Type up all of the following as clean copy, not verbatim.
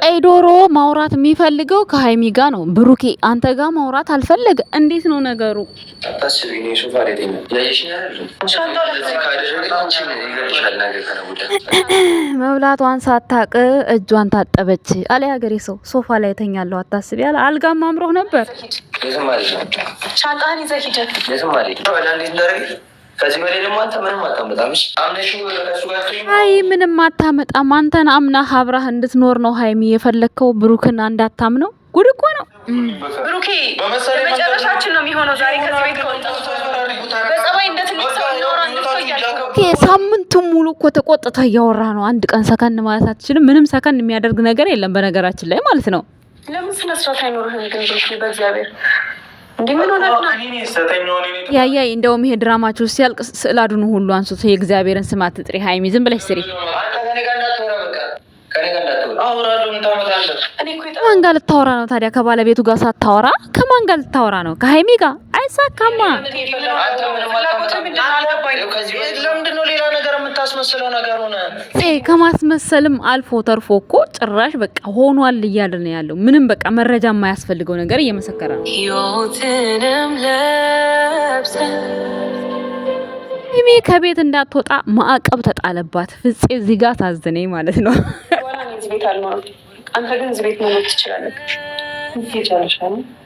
ቀይ ዶሮ ማውራት የሚፈልገው ከሃይሚ ጋር ነው። ብሩኬ አንተ ጋር ማውራት አልፈለገ። እንዴት ነው ነገሩ? መብላቷን ሳታቅ እጇን ታጠበች አለ ያገሬ ሰው። ሶፋ ላይ ተኛለሁ አታስቢ አለ። አልጋም አምሮህ ነበር። ከዚህ በላይ ደግሞ አንተ ምንም አታመጣም። አይ ምንም አታመጣም። አንተን አምናህ አብራህ እንድትኖር ነው ሃይሚ የፈለከው። ብሩክን እንዳታምነው። ጉድ እኮ ነው ብሩኬ። በመጨረሻችን ነው የሚሆነው ዛሬ ከዚህ ቤት በጸባይ ሳምንቱን ሙሉ እኮ ተቆጥተህ እያወራህ ነው። አንድ ቀን ሰከን ማለት አትችልም። ምንም ሰከን የሚያደርግ ነገር የለም በነገራችን ላይ ማለት ነው። ለምን ስነ ስርዓት አይኖርህም ግን ብሩኬ? በእግዚአብሔር ያያ እንደውም ይሄ ድራማችሁ ሲያልቅ ስዕል አድኑ ሁሉ አንስቶ የእግዚአብሔርን ስም አትጥሪ ሃይሚ፣ ዝም ብለሽ ስሪ። ከማን ጋር ልታወራ ነው ታዲያ? ከባለቤቱ ጋር ሳታወራ ከማን ጋር ልታወራ ነው? ከሃይሚ ጋር አይሳካማ። ከማስመሰልም አልፎ ተርፎ እኮ ጭራሽ በቃ ሆኗል እያለ ነው ያለው። ምንም በቃ መረጃ የማያስፈልገው ነገር እየመሰከረ ነው። ሃይሚ ከቤት እንዳትወጣ ማዕቀብ ተጣለባት። ፍፄ እዚህ ጋር ታዘነኝ ማለት ነው። አንተ ግን እዚህ ቤት መኖር ትችላለህ።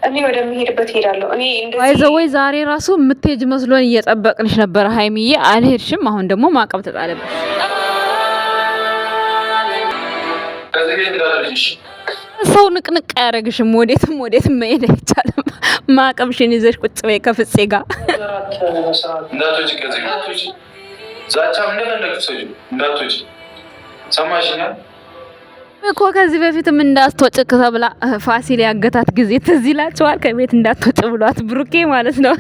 እኔ ወደምሄድበት ሄዳለሁ። እኔ ወይ ዛሬ ራሱ የምትሄጅ መስሎን እየጠበቅንሽ ነበር ሃይሚዬ፣ አልሄድሽም። አሁን ደግሞ ማዕቀብ ተጣለብሽ። ሰው ንቅንቅ አያደርግሽም። ወዴትም መሄድ አይቻልም። ማዕቀብሽን ይዘሽ ቁጭ በይ ከፍፄ ጋር። እኮ ከዚህ በፊትም እንዳትወጭ ተብላ ፋሲል ያገታት ጊዜ ትዝ ይላችኋል። ከቤት እንዳትወጭ ብሏት ብሩኬ ማለት ነው።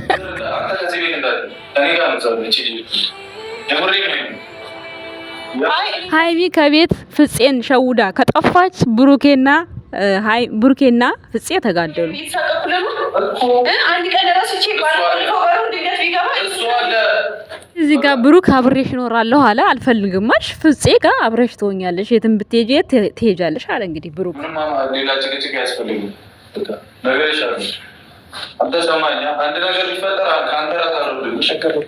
ሃይሚ ከቤት ፍፄን ሸውዳ ከጠፋች ብሩኬና ፍፄ ተጋደሉ። እዚህ ጋር ብሩክ አብሬሽ እኖራለሁ አለ። አልፈልግማሽ ፍፄ ጋር አብሬሽ ትሆኛለሽ፣ የትም ብትሄጂ ትሄጃለሽ አለ። እንግዲህ ብሩክ ሌላ ጭቅጭቅ ያስፈልግም ነገር ይሻላል። አንተ ሰማኛ አንድ ነገር ሊፈጠር አንተ ራስህ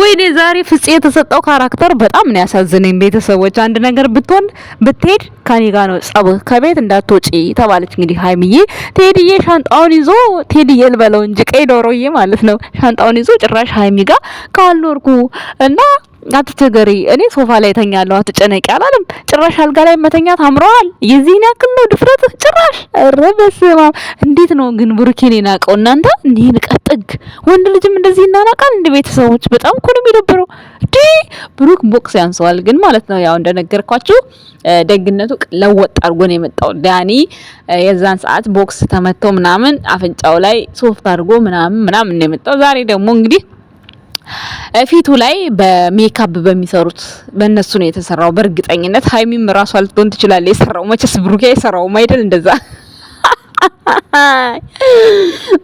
ወይኔ ዛሬ ፍፄ የተሰጠው ካራክተር በጣም ነው ያሳዝነኝ። ቤተሰቦች አንድ ነገር ብትሄድ ከኔ ጋር ነው ጸብ፣ ከቤት እንዳትወጪ ተባለች። እንግዲህ ሃይሚዬ ቴዲዬ ሻንጣውን ይዞ ቴዲዬ ልበለው እንጂ ቀይ ዶሮዬ ማለት ነው ሻንጣውን ይዞ ጭራሽ ሃይሚ ጋር ካልኖርኩ እና አትቸገሪ እኔ ሶፋ ላይ ተኛለሁ አትጨነቂ አላለም። ጭራሽ አልጋ ላይ መተኛት አምሯል። የዚህን ያክል ነው ድፍረት ጭራሽ። ኧረ በስመ አብ! እንዴት ነው ግን ብሩኬን የናቀው እናንተ? እንዲህ ንቀጥግ ወንድ ልጅም እንደዚህ እናናቃል እንደ ቤተሰቦች። በጣም እኮ ነው የሚደብረው። ብሩክ ቦክስ ያንሰዋል ግን ማለት ነው። ያው እንደነገርኳችሁ ደግነቱ ለወጥ አድርጎ ነው የመጣው። ዳኒ የዛን ሰዓት ቦክስ ተመቶ ምናምን አፍንጫው ላይ ሶፍት አድርጎ ምናምን ነው የመጣው። ዛሬ ደግሞ እንግዲህ ፊቱ ላይ በሜካፕ በሚሰሩት በእነሱ ነው የተሰራው። በእርግጠኝነት ሃይሚም ራሷ ልትሆን ትችላለች የሰራው። መቼስ ብሩኬ የሰራው ማይደል እንደዛ።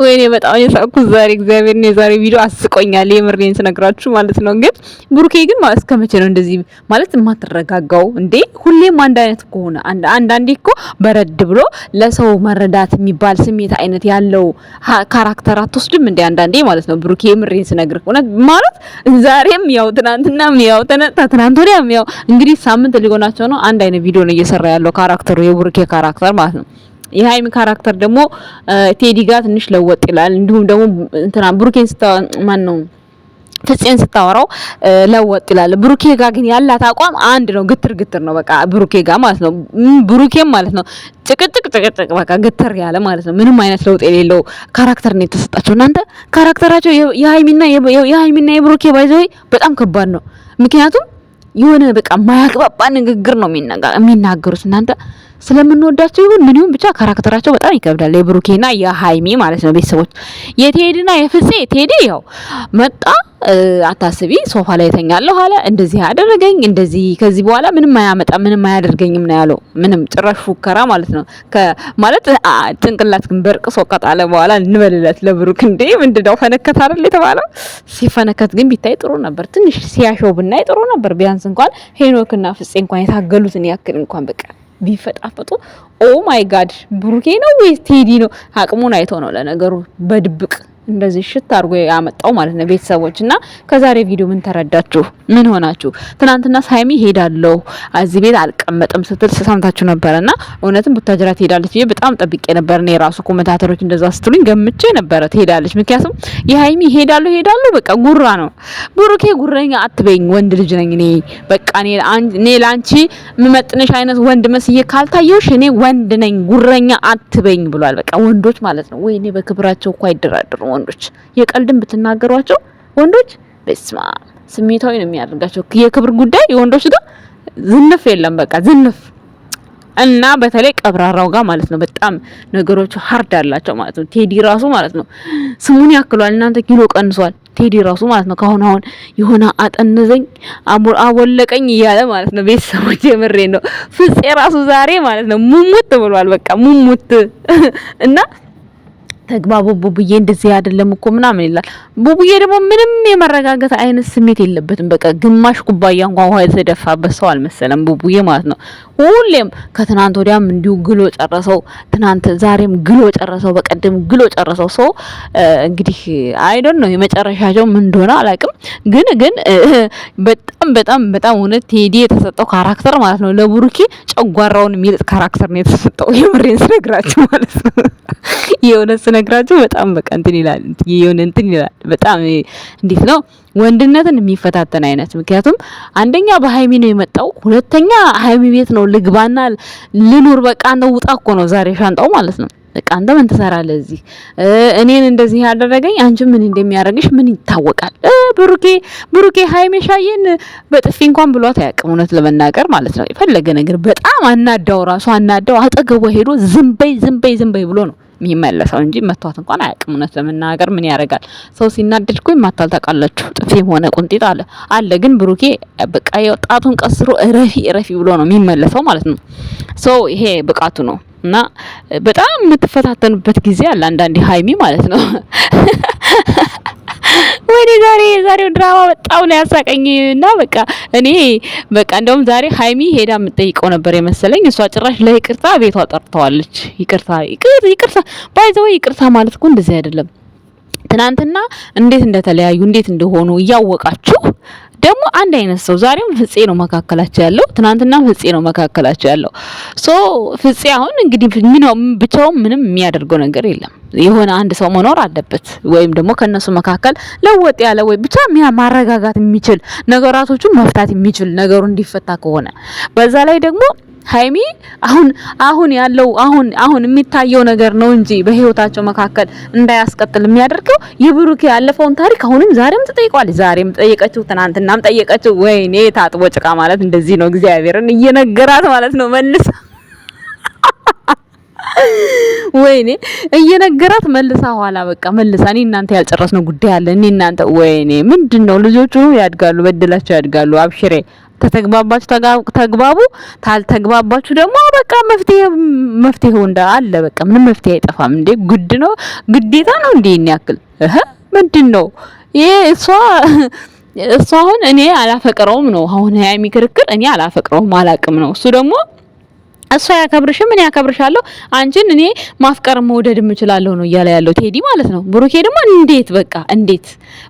ወይኔ በጣም የሳቅኩት ዛሬ እግዚአብሔር ነው። የዛሬ ቪዲዮ አስቆኛል የምሬን ስነግራችሁ ማለት ነው። ግን ብሩኬ ግን ማለት እስከመቼ ነው እንደዚህ ማለት የማትረጋጋው እንዴ? ሁሌም አንድ አይነት ከሆነ አንዳንዴ እኮ በረድ ብሎ ለሰው መረዳት የሚባል ስሜት አይነት ያለው ካራክተር አትወስድም እንዴ አንዳንዴ ማለት ነው። ብሩኬ የምሬን ስነግር እውነት ማለት ዛሬም ያው ትናንትናም ያው ትናንት ወዲያም ያው እንግዲህ ሳምንት ሊሆናቸው ነው አንድ አይነት ቪዲዮ ነው እየሰራ ያለው ካራክተሩ የብሩኬ ካራክተር ማለት ነው። የሃይሚ ካራክተር ደግሞ ቴዲ ጋር ትንሽ ለወጥ ይላል። እንዲሁም ደግሞ እንትና ብሩኬን ፍፄን ስታወራው ለወጥ ይላል። ብሩኬ ጋር ግን ያላት አቋም አንድ ነው። ግትር ነው በቃ ብሩኬ ጋር ማለት ነው። ብሩኬም ማለት ነው ጭቅጭቅ በቃ ግትር ያለ ማለት ነው። ምንም አይነት ለውጥ የሌለው ካራክተር ነው የተሰጣቸው። እናንተ ካራክተራቸው የሃይሚና የብሩኬ ባይዘው በጣም ከባድ ነው። ምክንያቱም የሆነ በቃ ማያግባባ ንግግር ነው የሚናገሩት። እናንተ ስለምንወዳቸው ይሁን ምን ይሁን ብቻ ካራክተራቸው በጣም ይከብዳል። የብሩኬና የሃይሚ ማለት ነው። ቤተሰቦች የቴዲና የፍፄ ቴዲ ያው መጣ አታስቢ ሶፋ ላይ ተኛለሁ አለ። እንደዚህ ያደረገኝ እንደዚህ ከዚህ በኋላ ምንም አያመጣ ምንም አያደርገኝም ነው ያለው። ምንም ጭራሽ ፉከራ ማለት ነው። ማለት ጭንቅላት ግን በርቅሶ ቀጣለ በኋላ እንበልለት ለብሩክ እንዴ ምንድነው ፈነከት አይደል የተባለው? ሲፈነከት ግን ቢታይ ጥሩ ነበር። ትንሽ ሲያሾው ብናይ ጥሩ ነበር። ቢያንስ እንኳን ሄኖክና ፍፄ እንኳን የታገሉትን ያክል እንኳን በቃ ቢፈጣፈጡ። ኦ ማይ ጋድ ብሩኬ ነው ወይስ ቴዲ ነው? አቅሙን አይቶ ነው ለነገሩ በድብቅ እንደዚህ ሽት አድርጎ ያመጣው ማለት ነው። ቤተሰቦች እና ከዛሬ ቪዲዮ ምን ተረዳችሁ? ምን ሆናችሁ? ትናንትና ሳይሚ ሄዳለሁ እዚህ ቤት አልቀመጥም ስትል ሰምታችሁ ነበርና እውነትም ቡታጅራ ትሄዳለች ብዬ በጣም ጠብቄ ነበር። እኔ ራሱ ኮሜንታተሮች እንደዛ ስትሉኝ ገምቼ ነበረ ትሄዳለች። ምክንያቱም የሃይሚ ሄዳለሁ በቃ ጉራ ነው። ብሩኬ ጉረኛ አትበይኝ፣ ወንድ ልጅ ነኝ እኔ። በቃ እኔ ላንቺ የምመጥንሽ አይነት ወንድ መስዬ ካልታየውሽ እኔ ወንድ ነኝ፣ ጉረኛ አትበይኝ ብሏል። በቃ ወንዶች ማለት ነው። ወይኔ በክብራቸው እኮ አይደራደሩም ወንዶች። የቀልድም ብትናገሯቸው ወንዶች በስማ ስሜታዊ ነው የሚያደርጋቸው። የክብር ጉዳይ የወንዶች ጋር ዝንፍ የለም፣ በቃ ዝንፍ። እና በተለይ ቀብራራው ጋር ማለት ነው በጣም ነገሮቹ ሀርድ አላቸው ማለት ነው። ቴዲ ራሱ ማለት ነው ስሙን ያክሏል። እናንተ ኪሎ ቀንሷል ቴዲ ራሱ ማለት ነው። ካሁን አሁን የሆነ አጠነዘኝ አወለቀኝ እያለ ማለት ነው። ቤተሰቦች የምሬን ነው። ፍፄ ራሱ ዛሬ ማለት ነው ሙሙት ብሏል። በቃ ሙሙት እና ተግባቡ ቡቡዬ እንደዚህ አይደለም እኮ ምናምን ይላል። ቡቡዬ ደግሞ ምንም የመረጋጋት አይነት ስሜት የለበትም። በቃ ግማሽ ኩባያ እንኳን ውሃ የተደፋበት ሰው አልመሰለም ቡቡዬ ማለት ነው። ሁሌም ከትናንት ወዲያም እንዲሁ ግሎ ጨረሰው፣ ትናንት ዛሬም ግሎ ጨረሰው፣ በቀደም ግሎ ጨረሰው። ሰው እንግዲህ አይ ዶንት ኖ የመጨረሻቸው ምን እንደሆነ አላውቅም። ግን በጣም እውነት ቴዲ የተሰጠው ካራክተር ማለት ነው ለቡሩኬ ጨጓራውን የሚልጥ ካራክተር ነው የተሰጠው። የምሬን ስነግራችሁ ማለት ነው የሆነ ስነግራችሁ በጣም በቃ እንትን ይላል በጣም እንዴት ነው ወንድነትን የሚፈታተን አይነት። ምክንያቱም አንደኛ በሃይሚ ነው የመጣው፣ ሁለተኛ ሃይሚ ቤት ነው ልግባና ልኑር በቃ አንተ ውጣ እኮ ነው ዛሬ ሻንጣው ማለት ነው። በቃ አንተ ምን ትሰራለህ እዚህ? እኔን እንደዚህ ያደረገኝ አንቺ ምን እንደሚያደርግሽ ምን ይታወቃል? ብሩኬ ሃይሚ ሻየን በጥፊ እንኳን ብሏት አያውቅም እውነት ለመናገር ማለት ነው። የፈለገ ነገር በጣም አናዳው አጠገቧ ሄዶ ዝም በይ ብሎ ነው የሚመለሰው እንጂ መቷት እንኳን አያውቅም እውነት ለመናገር። ምን ያደርጋል ሰው ሲናደድ እኮ ይማታል ታውቃላችሁ። ጥፊም ሆነ ቁንጢጥ አለ ግን ብሩኬ በቃ የወጣቱን ቀስሮ እረፊ ብሎ ነው የሚመለሰው ማለት ነው። ሶ ይሄ ብቃቱ ነው። እና በጣም የምትፈታተኑበት ጊዜ አለ አንዳንዴ ሃይሚ ማለት ነው። ወይኔ ዛሬው ድራማ በጣም ነው ያሳቀኝ። እና በቃ እኔ በቃ እንደውም ዛሬ ሃይሚ ሄዳ የምትጠይቀው ነበር የመሰለኝ። እሷ ጭራሽ ለይቅርታ ቤቷ ጠርተዋለች። ይቅርታ ባይዘው ይቅርታ ማለት እኮ እንደዚህ አይደለም። ትናንትና እንዴት እንደተለያዩ እንዴት እንደሆኑ እያወቃችሁ ደግሞ አንድ አይነት ሰው ዛሬም ፍፄ ነው መካከላቸው ያለው፣ ትናንትና ፍፄ ነው መካከላቸው ያለው። ሶ ፍፄ አሁን እንግዲህ ብቻውን ምንም የሚያደርገው ነገር የለም። የሆነ አንድ ሰው መኖር አለበት፣ ወይም ደግሞ ከነሱ መካከል ለወጥ ያለ ወይ ብቻ ማረጋጋት የሚችል ነገራቶቹን መፍታት የሚችል ነገሩ እንዲፈታ ከሆነ በዛ ላይ ደግሞ ሃይሚ አሁን ያለው አሁን የሚታየው ነገር ነው እንጂ በህይወታቸው መካከል እንዳያስቀጥል የሚያደርገው የብሩኬ ያለፈውን ታሪክ አሁንም ዛሬም ትጠይቀዋለች። ዛሬም ጠየቀችው፣ ትናንትናም ጠየቀችው። ወይኔ ታጥቦ ጭቃ ማለት እንደዚህ ነው። እግዚአብሔርን እየነገራት ማለት ነው መልሳ ወይኔ እየነገራት መልሳ ኋላ በቃ መልሳ እኔ እናንተ ያልጨረስነው ጉዳይ አለ እኔ እናንተ ወይኔ ምንድነው ልጆቹ ያድጋሉ፣ በድላቸው ያድጋሉ። አብሽሬ ተተግባባችሁ ተግባቡ፣ ታልተግባባችሁ ደግሞ በቃ መፍትሄው እንዳለ በቃ ምንም መፍትሄ አይጠፋም እንዴ። ጉድ ነው ግዴታ ነው እንዴ ያክል ምንድነው ይሄ? እሷ አሁን እኔ አላፈቅረውም ነው አሁን ሃይሚ ክርክር እኔ አላፈቅረውም አላቅም ነው። እሱ ደግሞ እሷ ያከብርሽም እኔ ያከብርሻለሁ፣ አንቺን እኔ ማፍቀር መውደድ እችላለሁ ነው እያለ ያለው ቴዲ ማለት ነው። ብሩኬ ደግሞ እንዴት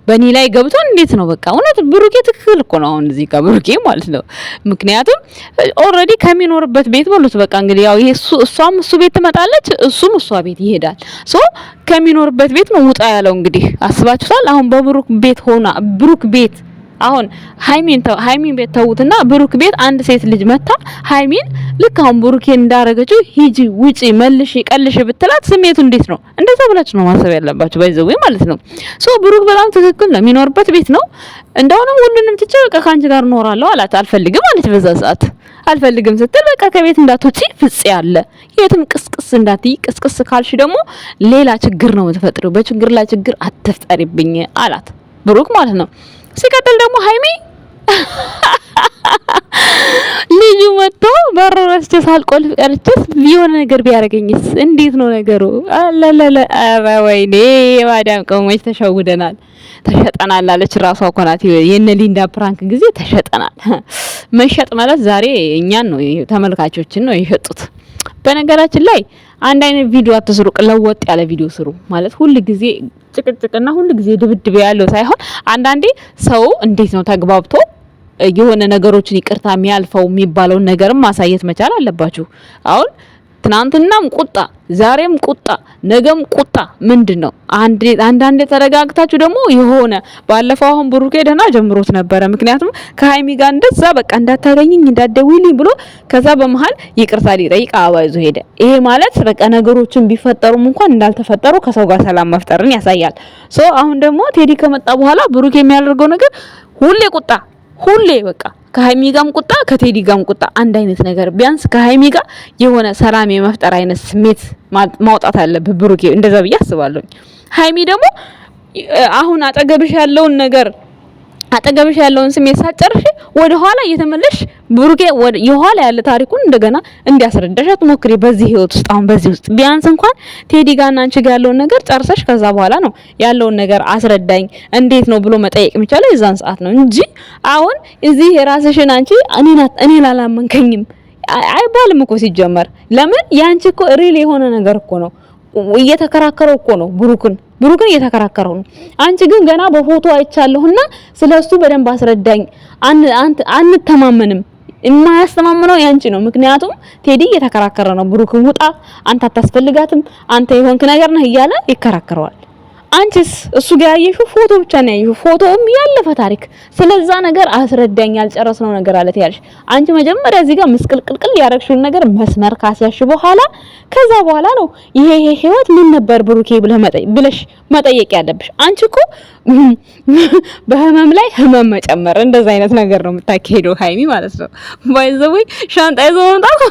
በእኔ ላይ ገብቶ እንዴት ነው በቃ እውነት ብሩኬ ትክክል እኮ ነው አሁን እዚህ ጋር ብሩኬ ማለት ነው። ምክንያቱም ኦልሬዲ ከሚኖርበት ቤት በሉት በቃ እንግዲህ ያው ይሄ እሷም እሱ ቤት ትመጣለች፣ እሱም እሷ ቤት ይሄዳል። ሶ ከሚኖርበት ቤት ነው ውጣ ያለው እንግዲህ አስባችሁታል። አሁን በብሩክ ቤት ሆና ብሩክ ቤት አሁን ሃይሚን ቤት ተውትና ብሩክ ቤት አንድ ሴት ልጅ መታ ሃይሚን ልክ አሁን ብሩኬን እንዳረገችው ሂጂ ውጪ መልሽ ቀልሽ ብትላት ስሜቱ እንዴት ነው? እንደዛ ብላችሁ ነው ማሰብ ያለባችሁ ባይዘው ማለት ነው። ሶ ብሩክ በጣም ትክክል ነው። የሚኖርበት ቤት ነው። እንደውም ሁሉንም ትቼ በቃ ካንቺ ጋር እኖራለሁ አላት። አልፈልግም ማለት በዛ ሰዓት አልፈልግም ስትል በቃ ከቤት እንዳትወጪ ፍፄ አለ የትም ቅስቅስ እንዳትይ፣ ቅስቅስ ካልሽ ደግሞ ሌላ ችግር ነው የምትፈጥሪው፣ በችግር ላይ ችግር አትፍጠሪብኝ አላት። ብሩክ ማለት ነው። ሲቀጥል ደግሞ ሃይሚ ልጁ መጥቶ በረረስቸ ሳልቆልፍ ቀርቼስ የሆነ ነገር ቢያደርገኝስ እንዴት ነው ነገሩ? አለለለ ኧረ ወይኔ የማዳም ቀሞች ተሸውደናል፣ ተሸጠናል አለች ራሷ እኮ ናት። የነ ሊንዳ ፕራንክ ጊዜ ተሸጠናል። መሸጥ ማለት ዛሬ እኛን ነው ተመልካቾችን ነው የሸጡት። በነገራችን ላይ አንድ አይነት ቪዲዮ አትስሩ፣ ለወጥ ያለ ቪዲዮ ስሩ። ማለት ሁሉ ጊዜ ጭቅጭቅና ሁሉ ጊዜ ድብድብ ያለው ሳይሆን አንዳንዴ ሰው እንዴት ነው ተግባብቶ የሆነ ነገሮችን ይቅርታ የሚያልፈው የሚባለውን ነገርም ማሳየት መቻል አለባችሁ። አሁን ትናንትናም ቁጣ፣ ዛሬም ቁጣ፣ ነገም ቁጣ ምንድነው? አንዳንዴ ተረጋግታችሁ ደግሞ የሆነ ባለፈው አሁን ብሩኬ ደህና ጀምሮት ነበረ። ምክንያቱም ከሃይሚ ጋር እንደዛ በቃ እንዳታገኝኝ እንዳትደውይልኝ ብሎ ከዛ በመሃል ይቅርታ ሊጠይቅ አበባ ይዞ ሄደ። ይሄ ማለት በቃ ነገሮችን ቢፈጠሩም እንኳን እንዳልተፈጠሩ ከሰው ጋር ሰላም መፍጠርን ያሳያል። ሶ አሁን ደግሞ ቴዲ ከመጣ በኋላ ብሩኬ የሚያደርገው ነገር ሁሌ ቁጣ፣ ሁሌ በቃ ከሃይሚ ጋርም ቁጣ ከቴዲ ጋርም ቁጣ፣ አንድ አይነት ነገር። ቢያንስ ከሃይሚ ጋር የሆነ ሰላም የመፍጠር አይነት ስሜት ማውጣት አለበት ብሩኬ፣ እንደዛ ብዬ አስባለሁ። ሃይሚ ደግሞ አሁን አጠገብሽ ያለውን ነገር አጠገብሽ ያለውን ስሜት ሳጨርሽ ወደ ኋላ እየተመለሽ ብሩኬ የኋላ ያለ ታሪኩን እንደገና እንዲያስረዳሽ አትሞክሪ። በዚህ ህይወት ውስጥ አሁን በዚህ ውስጥ ቢያንስ እንኳን ቴዲ ጋርና አንቺ ጋር ያለውን ነገር ጨርሰሽ ከዛ በኋላ ነው ያለውን ነገር አስረዳኝ እንዴት ነው ብሎ መጠየቅ የሚቻለው የዛን ሰዓት ነው እንጂ አሁን እዚህ የራስሽን አንቺ እኔ ላላመንከኝም አይባልም እኮ ሲጀመር። ለምን ያንቺ እኮ ሪል የሆነ ነገር እኮ ነው። እየተከራከረው እኮ ነው ብሩክን እየተከራከረው ነው። አንቺ ግን ገና በፎቶ አይቻለሁና ስለሱ በደንብ አስረዳኝ አንተማመንም። የማያስተማምነው ያንቺ ነው። ምክንያቱም ቴዲ እየተከራከረ ነው ብሩክን ውጣ፣ አንተ አታስፈልጋትም፣ አንተ የሆንክ ነገር ነህ እያለ ይከራከረዋል። አንቺስ እሱ ጋር ያየሽው ፎቶ ብቻ ነው ያየሽው። ፎቶውም ያለፈ ታሪክ። ስለዛ ነገር አስረዳኝ ያልጨረስነው ነገር አለ ያልሽ አንቺ መጀመሪያ እዚህ ጋር ምስቅልቅልቅል ያረግሽውን ነገር መስመር ካስያሽ በኋላ ከዛ በኋላ ነው ይሄ ህይወት ምን ነበር ብሩኬ ብለሽ መጠየቅ ያለብሽ። አንቺ እኮ በህመም ላይ ህመም መጨመር እንደዛ አይነት ነገር ነው የምታካሄደው ሃይሚ ማለት ነው። ባይዘው ሻንጣ ይዞ መምጣት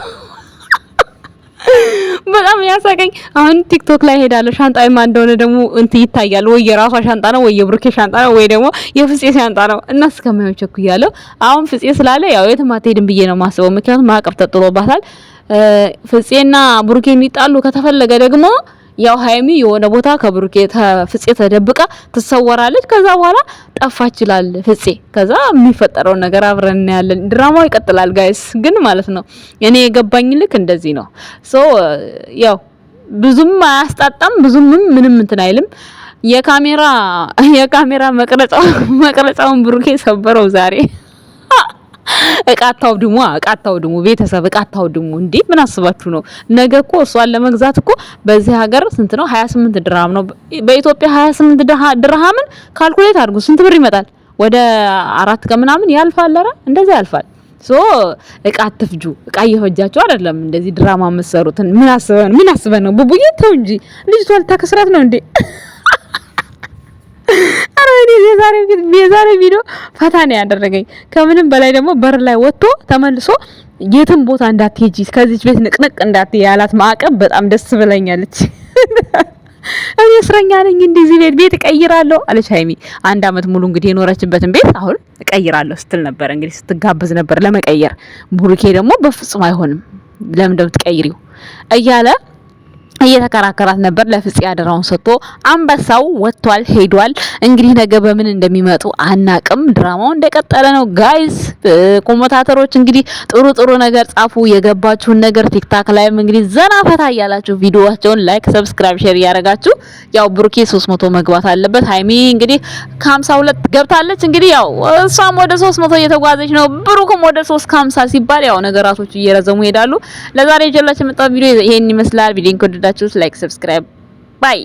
በጣም ያሳቀኝ። አሁን ቲክቶክ ላይ ሄዳለሁ ሻንጣዬ ማን እንደሆነ ደግሞ ይታያል። ወይ የራሷ ሻንጣ ነው ወይ የብሩኬ ሻንጣ ነው ወይ ደግሞ የፍፄ ሻንጣ ነው። እና እስከማየው ቸኩያለሁ። አሁን ፍፄ ስላለ ያው የትም አትሄድም ብዬ ነው ማስበው። ምክንያቱም ማዕቀብ ተጥሎባታል። ፍፄና ብሩኬ የሚጣሉ ከተፈለገ ደግሞ ያው ሃይሚ የሆነ ቦታ ከብሩኬ ፍፄ ተደብቃ ትሰወራለች። ከዛ በኋላ ጠፋች ይላል ፍፄ። ከዛ የሚፈጠረው ነገር አብረን እናያለን። ድራማው ይቀጥላል ጋይስ። ግን ማለት ነው እኔ የገባኝ ልክ እንደዚህ ነው። ሶ ያው ብዙም አያስጣጣም፣ ብዙም ምንም እንትን አይልም። የካሜራ መቅረጫውን ብሩኬ ሰበረው ዛሬ። እቃታው ድሙ ቤተሰብ እቃታው ድሙ እንዴ! ምን አስባችሁ ነው? ነገ እኮ እሷን ለመግዛት እኮ በዚህ ሀገር ስንት ነው? 28 ድርሃም ነው። በኢትዮጵያ 28 ድርሃምን ካልኩሌት አድርጉ ስንት ብር ይመጣል? ወደ 4 ከምናምን ያልፋል። ኧረ እንደዛ ያልፋል። ሶ እቃ አትፍጁ። እቃ እየፈጃችሁ አይደለም እንደዚህ ድራማ የምትሰሩት። ምን አስበን ነው? ቡቡዬ ተው እንጂ ልጅቷ ልታከስራት ነው እንዴ? የዛሬ ቪዲዮ ፈታ ነው ያደረገኝ። ከምንም በላይ ደግሞ በር ላይ ወጥቶ ተመልሶ የትም ቦታ እንዳትሄጂ ከዚች ቤት ንቅንቅ እንዳትይ ያላት ማዕቀብ በጣም ደስ ብለኛለች። እኔ እስረኛ ነኝ እንደዚህ ቤት እቀይራለሁ አለች ሃይሚ። 1 አመት ሙሉ እንግዲህ የኖረችበትን ቤት አሁን እቀይራለሁ ስትል ነበር። እንግዲህ ስትጋበዝ ነበር ለመቀየር። ቡሩኬ ደግሞ በፍጹም አይሆንም ለምን እንደምትቀይሪው እያለ እየተከራከራት ነበር። ለፍፄ አደራውን ሰጥቶ አንበሳው ወጥቷል ሄዷል። እንግዲህ ነገ በምን እንደሚመጡ አናቅም። ድራማው እንደቀጠለ ነው ጋይስ። ኮሜንታተሮች እንግዲህ ጥሩ ነገር ጻፉ። የገባችሁን ነገር ቲክታክ ላይም እንግዲህ ዘና ፈታ እያላችሁ ቪዲዮዋቸውን ላይክ፣ ሰብስክራይብ፣ ሼር እያደረጋችሁ ያው ብሩኬ 300 መግባት አለበት። ሃይሚ እንግዲህ ከ52 ገብታለች። እንግዲህ ያው እሷም ወደ 300 እየተጓዘች ነው። ብሩክም ወደ 350 ሲባል ያው ነገራቶች እየረዘሙ ይሄዳሉ። ለዛሬ ጀላችሁ መጣ ቪዲዮ ይሄን ይመስላል። ቪዲዮን ከወደዳችሁት ላይክ፣ ሰብስክራይብ ባይ